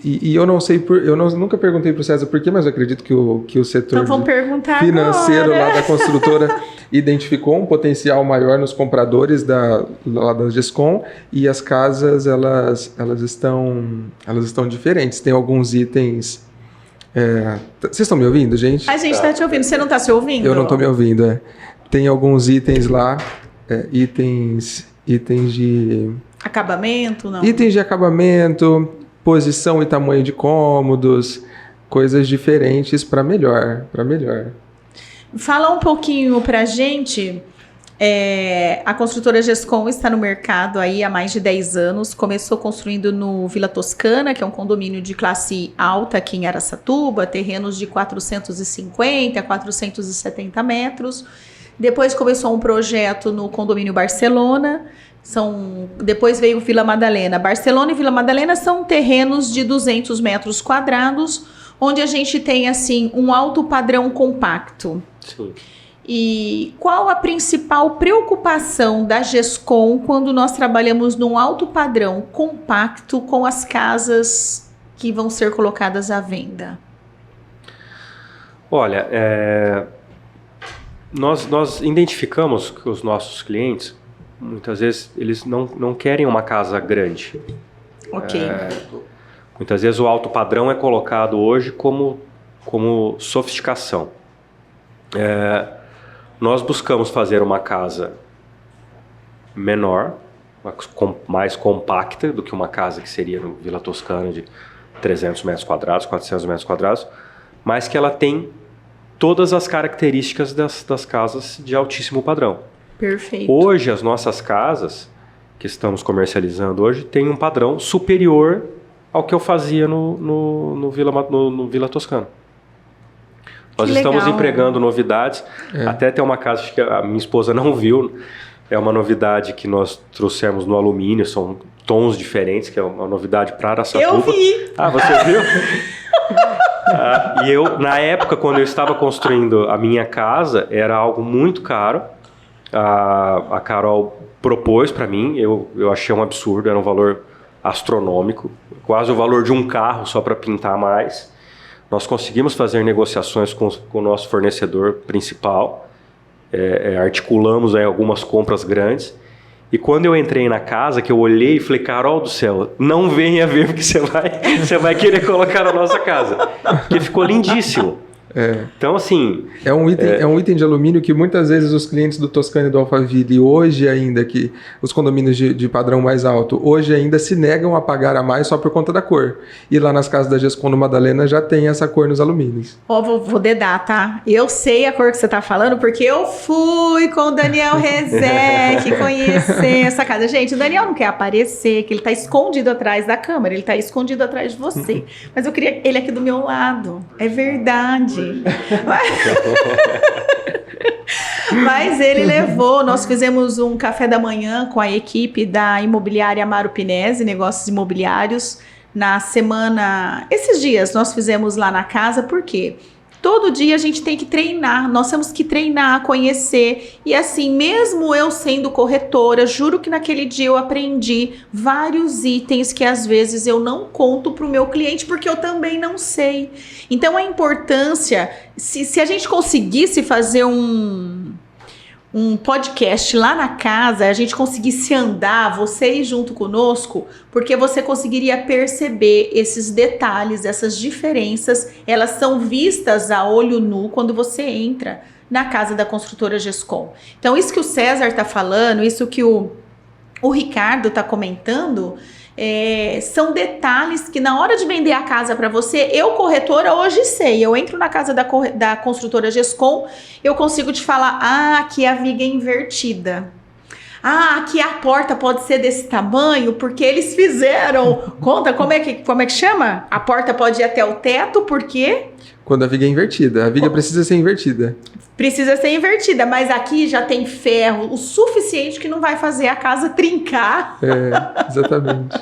C: E eu não sei, nunca perguntei para o César por quê, mas eu acredito que o setor financeiro lá da construtora identificou um potencial maior nos compradores lá da GESCOM, e as casas elas estão diferentes. Tem alguns itens. Vocês estão me ouvindo, gente?
A: A gente está te ouvindo. Você não está se ouvindo?
C: Eu não estou me ouvindo. Tem alguns itens lá, itens de
A: acabamento, não?
C: Itens de acabamento, posição e tamanho de cômodos, coisas diferentes para melhor.
A: Fala um pouquinho pra gente. A construtora GESCOM está no mercado aí há mais de 10 anos. Começou construindo no Vila Toscana, que é um condomínio de classe alta aqui em Araçatuba, terrenos de 450 a 470 metros. Depois começou um projeto no condomínio Barcelona. Depois veio Vila Madalena. Barcelona e Vila Madalena são terrenos de 200 metros quadrados, onde a gente tem assim um alto padrão compacto.
B: Sim.
A: E qual a principal preocupação da GESCOM quando nós trabalhamos num alto padrão compacto com as casas que vão ser colocadas à venda?
B: Olha, nós identificamos que os nossos clientes, muitas vezes, eles não querem uma casa grande.
A: Ok.
B: Muitas vezes o alto padrão é colocado hoje como sofisticação. Nós buscamos fazer uma casa menor, mais compacta do que uma casa que seria no Vila Toscana de 300 metros quadrados, 400 metros quadrados, mas que ela tem todas as características das casas de altíssimo padrão.
A: Perfeito.
B: Hoje, as nossas casas que estamos comercializando hoje têm um padrão superior ao que eu fazia no Vila Toscana. Nós estamos empregando novidades. Até tem uma casa que a minha esposa não viu. É uma novidade que nós trouxemos no alumínio. São tons diferentes, que é uma novidade para Araçatuba.
A: Eu vi!
B: Ah, você viu? E eu, na época, quando eu estava construindo a minha casa, era algo muito caro. A Carol propôs para mim, eu achei um absurdo, era um valor astronômico, quase o valor de um carro só para pintar mais. Nós conseguimos fazer negociações com o nosso fornecedor principal, articulamos aí algumas compras grandes, e quando eu entrei na casa, que eu olhei e falei, Carol do céu, não venha ver porque você vai querer colocar na nossa casa, porque ficou lindíssimo. Então, assim...
C: É um item de alumínio que muitas vezes os clientes do Toscana e do Alphaville, hoje ainda, que os condomínios de padrão mais alto, hoje ainda se negam a pagar a mais só por conta da cor. E lá nas casas da Gescom no Madalena já tem essa cor nos alumínios.
A: Ó, vou dedar, tá? Eu sei a cor que você tá falando porque eu fui com o Daniel Rezec conhecer essa casa. Gente, o Daniel não quer aparecer, que ele tá escondido atrás da câmera, ele tá escondido atrás de você. Mas eu queria ele aqui do meu lado. É verdade. Mas ele levou, nós fizemos um café da manhã com a equipe da imobiliária Amaro Pinese, negócios imobiliários, na semana, esses dias nós fizemos lá na casa, por quê? Todo dia a gente tem que treinar, nós temos que treinar, conhecer. E assim, mesmo eu sendo corretora, juro que naquele dia eu aprendi vários itens que às vezes eu não conto para o meu cliente porque eu também não sei. Então a importância, se a gente conseguisse fazer um podcast lá na casa, a gente conseguisse andar, vocês junto conosco, porque você conseguiria perceber esses detalhes, essas diferenças, elas são vistas a olho nu quando você entra na casa da construtora Gescom. Então isso que o César está falando, isso que o Ricardo está comentando, são detalhes que na hora de vender a casa para você, eu corretora hoje sei, eu entro na casa da construtora Gescom, eu consigo te falar, aqui a viga é invertida. Aqui a porta pode ser desse tamanho, porque eles fizeram. Conta, como é que chama? A porta pode ir até o teto, por quê?
C: Quando a viga é invertida. A viga precisa ser invertida.
A: Precisa ser invertida, mas aqui já tem ferro o suficiente que não vai fazer a casa trincar.
C: Exatamente.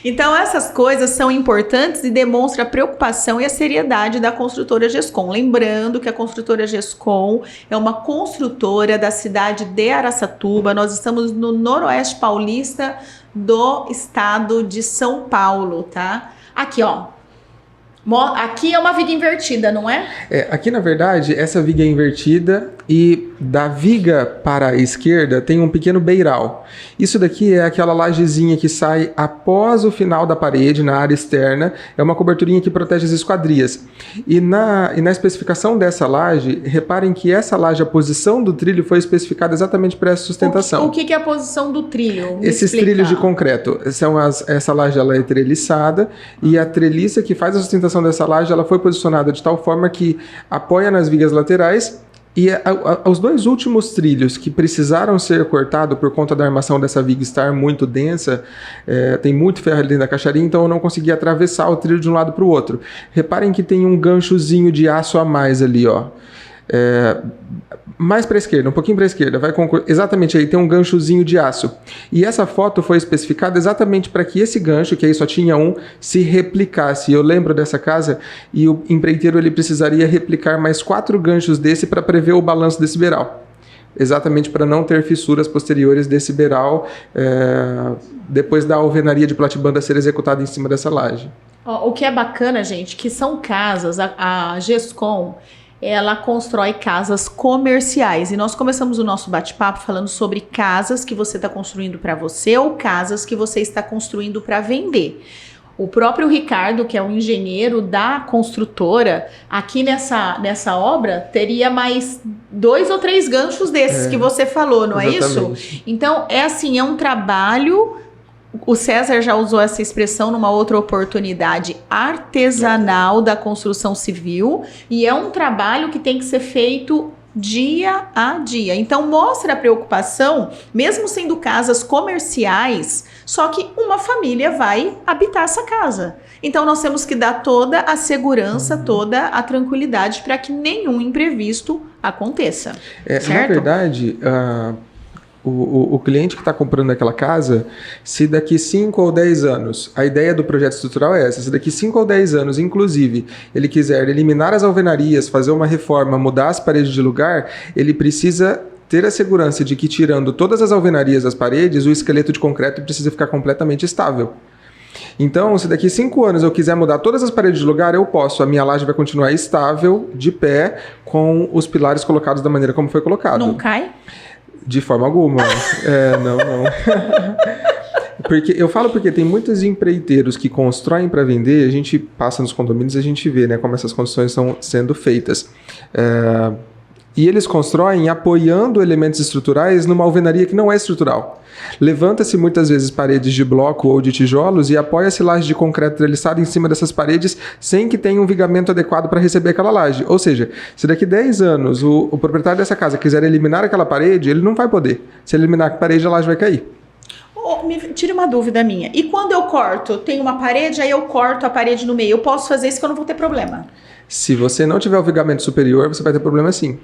A: Então essas coisas são importantes e demonstram a preocupação e a seriedade da construtora Gescom. Lembrando que a construtora Gescom é uma construtora da cidade de Araçatuba. Nós estamos no noroeste paulista do estado de São Paulo, tá? Aqui, ó. Aqui é uma viga invertida, não é?
C: Aqui, na verdade, essa viga é invertida e da viga para a esquerda tem um pequeno beiral. Isso daqui é aquela lajezinha que sai após o final da parede, na área externa. É uma coberturinha que protege as esquadrias. E na especificação dessa laje, reparem que essa laje, a posição do trilho foi especificada exatamente para essa sustentação.
A: O que é a posição do trilho?
C: Esses trilhos de concreto. Essa laje ela é treliçada e a treliça que faz a sustentação dessa laje, ela foi posicionada de tal forma que apoia nas vigas laterais e os dois últimos trilhos que precisaram ser cortados por conta da armação dessa viga estar muito densa, tem muito ferro ali dentro da caixaria, então eu não consegui atravessar o trilho de um lado para o outro. Reparem que tem um ganchozinho de aço a mais ali, ó. Mais para a esquerda, um pouquinho para a esquerda, exatamente aí, tem um ganchozinho de aço. E essa foto foi especificada exatamente para que esse gancho, que aí só tinha um, se replicasse. Eu lembro dessa casa e o empreiteiro ele precisaria replicar mais 4 ganchos desse para prever o balanço desse beiral. Exatamente para não ter fissuras posteriores desse beiral depois da alvenaria de platibanda ser executada em cima dessa laje.
A: O que é bacana, gente, que são casas, a Gescom, ela constrói casas comerciais. E nós começamos o nosso bate-papo falando sobre casas que você está construindo para você ou casas que você está construindo para vender. O próprio Ricardo, que é o engenheiro da construtora, aqui nessa obra, teria mais 2 ou 3 ganchos desses que você falou, não
C: exatamente.
A: É isso? Então, é um trabalho... O César já usou essa expressão numa outra oportunidade, artesanal da construção civil, e é um trabalho que tem que ser feito dia a dia. Então mostra a preocupação, mesmo sendo casas comerciais, só que uma família vai habitar essa casa. Então nós temos que dar toda a segurança, toda a tranquilidade para que nenhum imprevisto aconteça. Certo?
C: Na verdade, o cliente que está comprando aquela casa, se daqui 5 ou 10 anos, a ideia do projeto estrutural é essa, se daqui 5 ou 10 anos, inclusive, ele quiser eliminar as alvenarias, fazer uma reforma, mudar as paredes de lugar, ele precisa ter a segurança de que, tirando todas as alvenarias das paredes, o esqueleto de concreto precisa ficar completamente estável. Então, se daqui 5 anos eu quiser mudar todas as paredes de lugar, eu posso. A minha laje vai continuar estável, de pé, com os pilares colocados da maneira como foi colocado.
A: Não cai?
C: De forma alguma. Não. Porque eu falo porque tem muitos empreiteiros que constroem para vender, a gente passa nos condomínios e a gente vê, né, como essas construções estão sendo feitas. E eles constroem apoiando elementos estruturais numa alvenaria que não é estrutural. Levanta-se muitas vezes paredes de bloco ou de tijolos e apoia-se laje de concreto treliçado em cima dessas paredes sem que tenha um vigamento adequado para receber aquela laje. Ou seja, se daqui 10 anos o proprietário dessa casa quiser eliminar aquela parede, ele não vai poder. Se eliminar a parede, a laje vai cair.
A: Me tire uma dúvida minha. E quando eu corto, tem uma parede, aí eu corto a parede no meio. Eu posso fazer isso que eu não vou ter problema?
C: Se você não tiver o vigamento superior, você vai ter problema sim.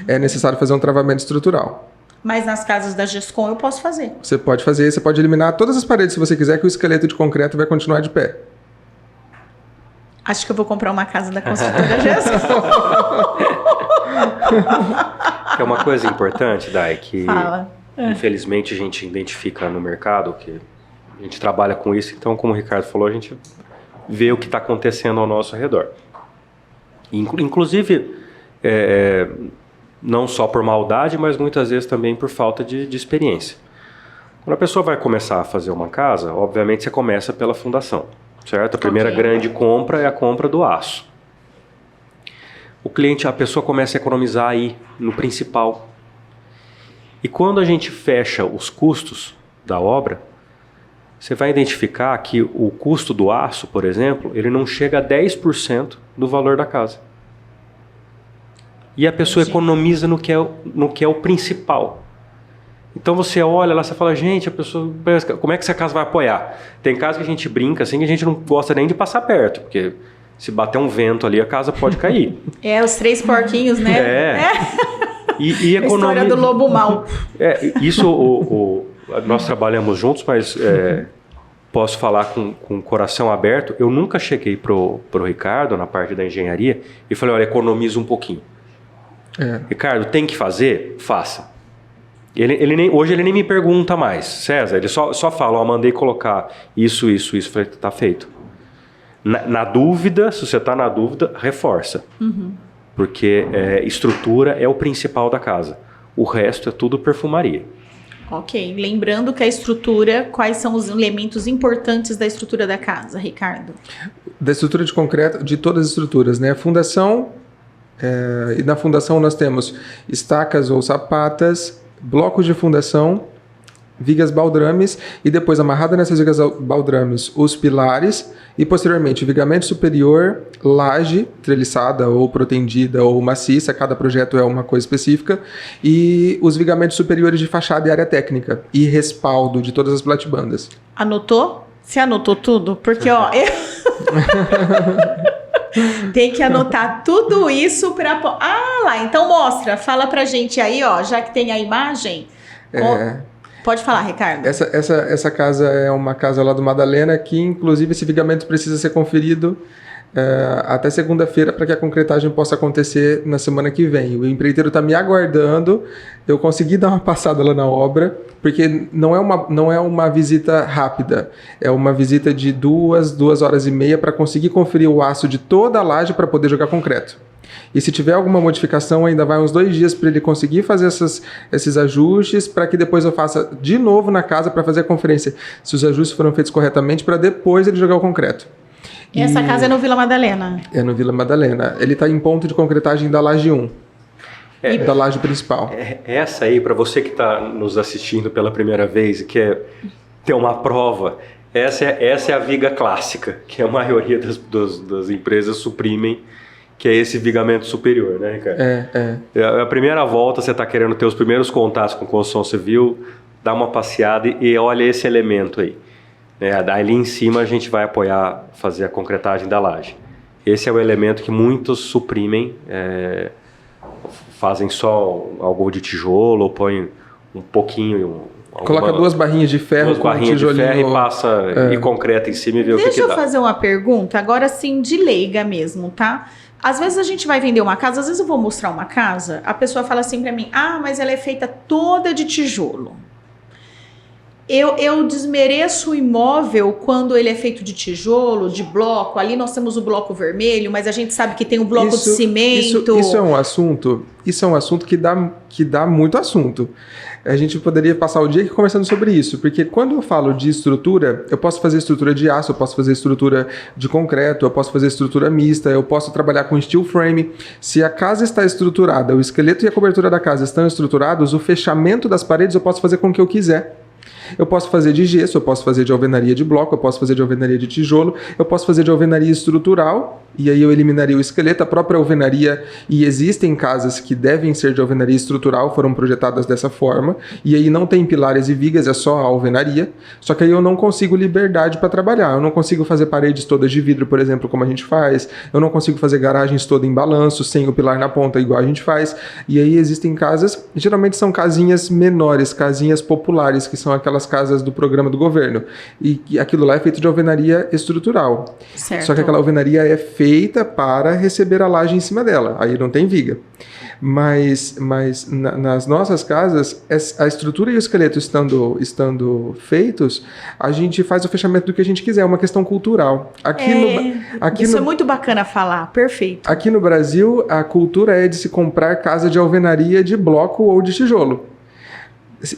C: É necessário fazer um travamento estrutural.
A: Mas nas casas da Gescom eu posso fazer.
C: Você pode fazer, você pode eliminar todas as paredes se você quiser, que o esqueleto de concreto vai continuar de pé.
A: Acho que eu vou comprar uma casa da construtora Gescom.
B: Que é uma coisa importante, Dai, que
A: Fala.
B: infelizmente a gente identifica no mercado, que a gente trabalha com isso, então como o Ricardo falou, a gente vê o que está acontecendo ao nosso redor. Inclusive, não só por maldade, mas muitas vezes também por falta de experiência. Quando a pessoa vai começar a fazer uma casa, obviamente você começa pela fundação, certo? A primeira grande compra é a compra do aço. A pessoa começa a economizar aí no principal. E quando a gente fecha os custos da obra, você vai identificar que o custo do aço, por exemplo, ele não chega a 10% do valor da casa. E a pessoa economiza no que é o principal. Então você olha lá, você fala, gente, a pessoa, como é que essa casa vai apoiar? Tem casa que a gente brinca assim, que a gente não gosta nem de passar perto, porque se bater um vento ali, a casa pode cair.
A: Os 3 porquinhos, né?
B: E
A: a história do lobo mau.
B: Nós trabalhamos juntos, mas posso falar com o coração aberto. Eu nunca cheguei pro Ricardo, na parte da engenharia, e falei, olha, economiza um pouquinho. Ricardo, tem que fazer? Faça. Hoje ele nem me pergunta mais, César, ele só fala, mandei colocar isso. Falei, tá feito. Na dúvida, se você está na dúvida, reforça. Uhum. Porque estrutura é o principal da casa. O resto é tudo perfumaria.
A: Ok. Lembrando que a estrutura, quais são os elementos importantes da estrutura da casa, Ricardo?
C: Da estrutura de concreto, de todas as estruturas, né? Fundação, e na fundação nós temos estacas ou sapatas, blocos de fundação, vigas baldrames e depois amarrada nessas vigas baldrames os pilares e posteriormente vigamento superior, laje treliçada ou protendida ou maciça, cada projeto é uma coisa específica, e os vigamentos superiores de fachada e área técnica e respaldo de todas as platibandas.
A: Anotou? Você anotou tudo? Porque tem que anotar tudo isso para... lá, então mostra, fala pra gente aí, já que tem a imagem. Pode falar, Ricardo.
C: Essa casa é uma casa lá do Madalena, que inclusive esse vigamento precisa ser conferido até segunda-feira para que a concretagem possa acontecer na semana que vem. O empreiteiro está me aguardando, eu consegui dar uma passada lá na obra, porque não é uma visita rápida, é uma visita de 2 horas e meia para conseguir conferir o aço de toda a laje para poder jogar concreto. E se tiver alguma modificação, ainda vai uns 2 dias para ele conseguir fazer esses ajustes, para que depois eu faça de novo na casa para fazer a conferência, se os ajustes foram feitos corretamente, para depois ele jogar o concreto.
A: E essa casa é no Vila Madalena?
C: É no Vila Madalena. Ele está em ponto de concretagem da laje 1, da laje principal.
B: Essa aí, para você que está nos assistindo pela primeira vez e quer ter uma prova, essa é a viga clássica, que a maioria das empresas suprimem, que é esse vigamento superior, né, Ricardo? A primeira volta, você está querendo ter os primeiros contatos com construção civil, dá uma passeada e olha esse elemento aí. Ali em cima a gente vai apoiar, fazer a concretagem da laje. Esse é o elemento que muitos suprimem, fazem só algo de tijolo ou põem um pouquinho...
C: Coloca 2 barrinhas de ferro com um tijolinho
B: e passa e concreta em cima e vê o que dá.
A: Deixa eu fazer uma pergunta, agora sim de leiga mesmo, tá? Às vezes a gente vai vender uma casa, às vezes eu vou mostrar uma casa, a pessoa fala assim pra mim, mas ela é feita toda de tijolo. Eu desmereço o imóvel quando ele é feito de tijolo, de bloco. Ali nós temos o bloco vermelho, mas a gente sabe que tem o bloco de cimento.
C: Isso é um assunto que dá muito assunto. A gente poderia passar o dia aqui conversando sobre isso, porque quando eu falo de estrutura, eu posso fazer estrutura de aço, eu posso fazer estrutura de concreto, eu posso fazer estrutura mista, eu posso trabalhar com steel frame. Se a casa está estruturada, o esqueleto e a cobertura da casa estão estruturados, o fechamento das paredes eu posso fazer com o que eu quiser. Eu posso fazer de gesso, eu posso fazer de alvenaria de bloco, eu posso fazer de alvenaria de tijolo, eu posso fazer de alvenaria estrutural, e aí eu eliminaria o esqueleto, a própria alvenaria, e existem casas que devem ser de alvenaria estrutural, foram projetadas dessa forma, e aí não tem pilares e vigas, é só a alvenaria, só que aí eu não consigo liberdade para trabalhar, eu não consigo fazer paredes todas de vidro, por exemplo, como a gente faz, eu não consigo fazer garagens todas em balanço, sem o pilar na ponta, igual a gente faz, e aí existem casas, geralmente são casinhas menores, casinhas populares, que são aquelas casas do programa do governo, e aquilo lá é feito de alvenaria estrutural.
A: Certo.
C: Só que aquela alvenaria é feita para receber a laje em cima dela, aí não tem viga. Mas nas nossas casas, a estrutura e o esqueleto estando feitos, a gente faz o fechamento do que a gente quiser, é uma questão cultural.
A: Isso é muito bacana falar, perfeito.
C: Aqui no Brasil, a cultura é de se comprar casa de alvenaria de bloco ou de tijolo.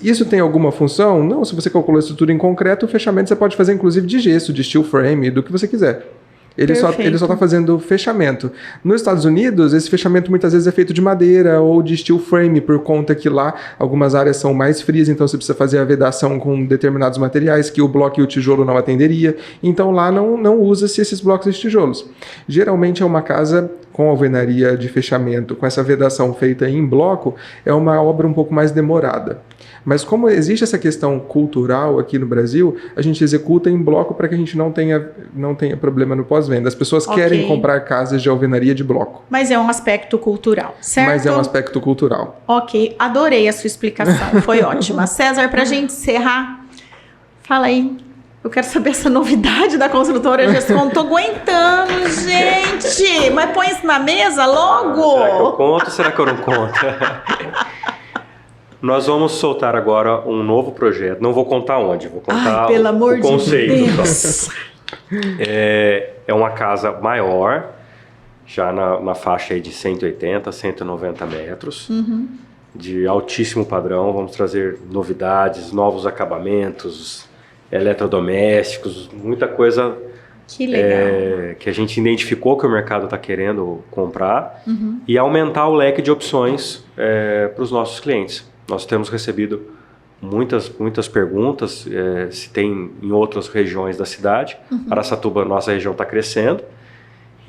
C: Isso tem alguma função? Não, se você calculou a estrutura em concreto, o fechamento você pode fazer inclusive de gesso, de steel frame, do que você quiser. Ele só está fazendo fechamento. Nos Estados Unidos, esse fechamento muitas vezes é feito de madeira ou de steel frame, por conta que lá algumas áreas são mais frias, então você precisa fazer a vedação com determinados materiais que o bloco e o tijolo não atenderia. Então lá não usa-se esses blocos e tijolos. Geralmente é uma casa com alvenaria de fechamento, com essa vedação feita em bloco, é uma obra um pouco mais demorada. Mas como existe essa questão cultural aqui no Brasil, a gente executa em bloco para que a gente não tenha problema no pós-venda. As pessoas querem comprar casas de alvenaria de bloco.
A: Mas é um aspecto cultural, certo?
C: Mas é um aspecto cultural.
A: Ok, adorei a sua explicação, foi ótima. César, para a gente encerrar, fala aí. Eu quero saber essa novidade da construtora Gescom. Não tô aguentando, gente! Mas põe isso na mesa logo!
B: Será que eu conto ou será que eu não conto? Nós vamos soltar agora um novo projeto. Não vou contar onde, vou contar
A: pelo amor
B: o conceito.
A: De Deus.
B: É uma casa maior, já na faixa aí de 180, 190 metros, de altíssimo padrão. Vamos trazer novidades, novos acabamentos, eletrodomésticos, muita coisa
A: que legal.
B: Que a gente identificou que o mercado está querendo comprar e aumentar o leque de opções para os nossos clientes. Nós temos recebido muitas perguntas, se tem em outras regiões da cidade. Araçatuba, nossa região, está crescendo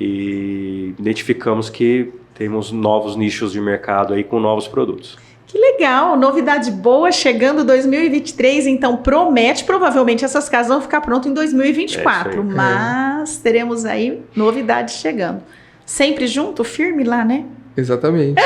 B: e identificamos que temos novos nichos de mercado aí com novos produtos.
A: Que legal, novidade boa chegando 2023, então promete, provavelmente essas casas vão ficar prontas em 2024, mas teremos aí novidades chegando. Sempre junto, firme lá, né?
C: Exatamente.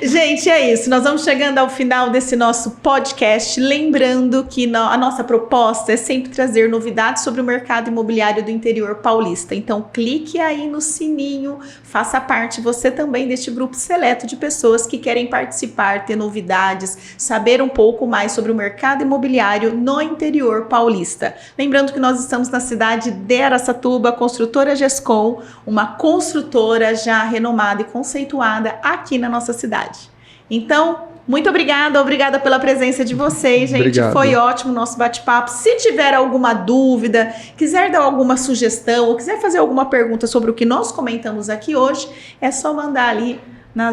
A: Gente, é isso. Nós vamos chegando ao final desse nosso podcast. Lembrando que a nossa proposta é sempre trazer novidades sobre o mercado imobiliário do interior paulista. Então, clique aí no sininho, faça parte você também deste grupo seleto de pessoas que querem participar, ter novidades, saber um pouco mais sobre o mercado imobiliário no interior paulista. Lembrando que nós estamos na cidade de Araçatuba, construtora Gescom, uma construtora já renomada e conceituada aqui na nossa cidade. Então, muito obrigada pela presença de vocês, gente.
C: Obrigado.
A: Foi ótimo o nosso bate-papo. Se tiver alguma dúvida, quiser dar alguma sugestão ou quiser fazer alguma pergunta sobre o que nós comentamos aqui hoje, é só mandar ali na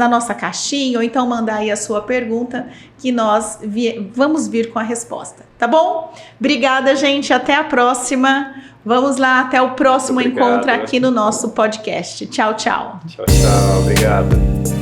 A: nossa caixinha, ou então mandar aí a sua pergunta que nós vamos vir com a resposta, tá bom? Obrigada, gente. Até a próxima. Vamos lá, até o próximo encontro aqui no nosso podcast. Tchau, tchau.
B: Tchau, tchau. Obrigado.